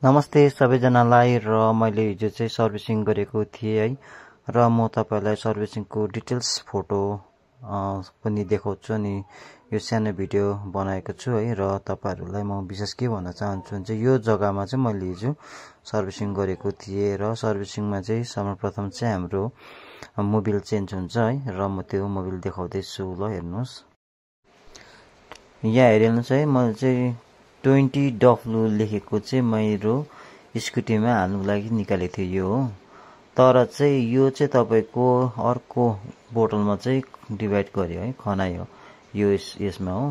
नमस्ते सबैजनालाई र मैले हिजो चाहिँ सर्भिसिङ गरेको थिएँ है र म तपाईहरुलाई सर्भिसिङको डिटेल्स फोटो पनि देखाउँछु अनि यो सानो भिडियो बनाएको छु है र तपाईहरुलाई म विशेष के भन्न चाहन्छु भने चाहिँ यो जग्गामा चाहिँ मैले हिजो सर्भिसिङ गरेको थिएँ र सर्भिसिङमा चाहिँ सर्वप्रथम चाहिँ हाम्रो मोबिल चेन्ज हुन्छ है र म त्यो मोबिल देखाउँदै छु ल हेर्नुस्। यहाँ हेर्नुस् है मैले चाहिँ 20W लेखेको चाहिँ मेरो स्कुटीमा हाल्नुको लागि निकालेको थिएँ यो हो। तर चाहिँ यो चाहिँ तपाईको अर्को बोतलमा चाहिँ डिभाइड गर्यो है खनायो यो यसमा हो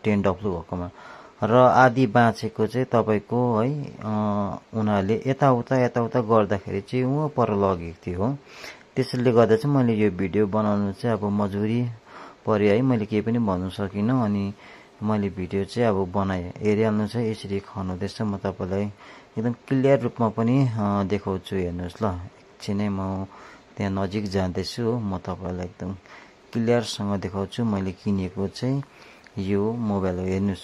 10W भएकोमा र आधी बाँचेको चाहिँ तपाईको है उनीहरुले यताउता गर्दाखेरि चाहिँ उ पर लगेको थियो हो। त्यसैले गर्दा चाहिँ मैले यो भिडियो बनाउनु चाहिँ अब मजबुरी पर्यो है, मैले केही पनि भन्नु सकिनँ अनि मैले भिडियो चाहिँ अब बनाए हेरिहाल्नु चाहिँ यसरी खनाउँदैछ। म तपाईलाई एकदम क्लियर रूपमा पनि देखाउँछु हेर्नुस् ल। एकछिनै म त्यहाँ नजिक जाँदैछु हो, म तपाईलाई एकदम क्लियरसँग देखाउँछु। मैले किनेको चाहिँ यो मोबाइल हो हेर्नुस्,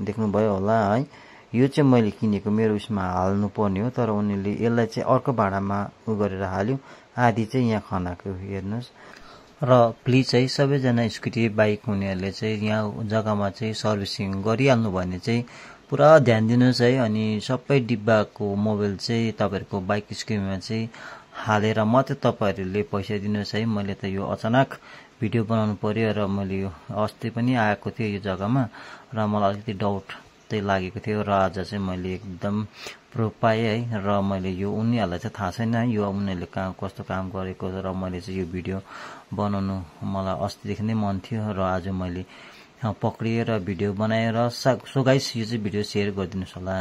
देख्नु भयो होला है। यो चाहिँ मैले किनेको मेरो उसमा हाल्नु पर्ने हो तर उनीले यसलाई चाहिँ अर्को भाडामा गरेर हाल्यो, आधी चाहिँ यहाँ खनाको हेर्नुस्। र प्लिज है सबैजना स्कुटी बाइक हुनेहरुले चाहिँ यहाँ जग्गामा चाहिँ सर्भिसिङ गरिहाल्नु भने चाहिँ पुरा ध्यान दिनुस् है। अनि सबै डिब्बाको मोबाइल चाहिँ तपाईहरुको बाइक स्कुटीमा चाहिँ हालेर मात्र तपाईहरुले पैसा दिनुस् है। मैले त यो अचानक भिडियो बनाउनु पर्यो र मैले यो अस्ति पनि आएको थियो यो जग्गामा र मलाई अलिकति डाउट चाहिँ लागेको थियो र आज चाहिँ मैले एकदम प्रुफ पाएँ है। र मैले यो उनीहरुलाई चाहिँ थाहा छैन यो उनीहरुले कस्तो काम गरेको र मैले चाहिँ यो भिडियो बनाउनु मलाई अस्तिदेखि नै मन थियो र आज मैले पक्रिएर भिडियो बनाएर सो गाइस यो चाहिँ भिडियो शेयर गरिदिनुस् होला।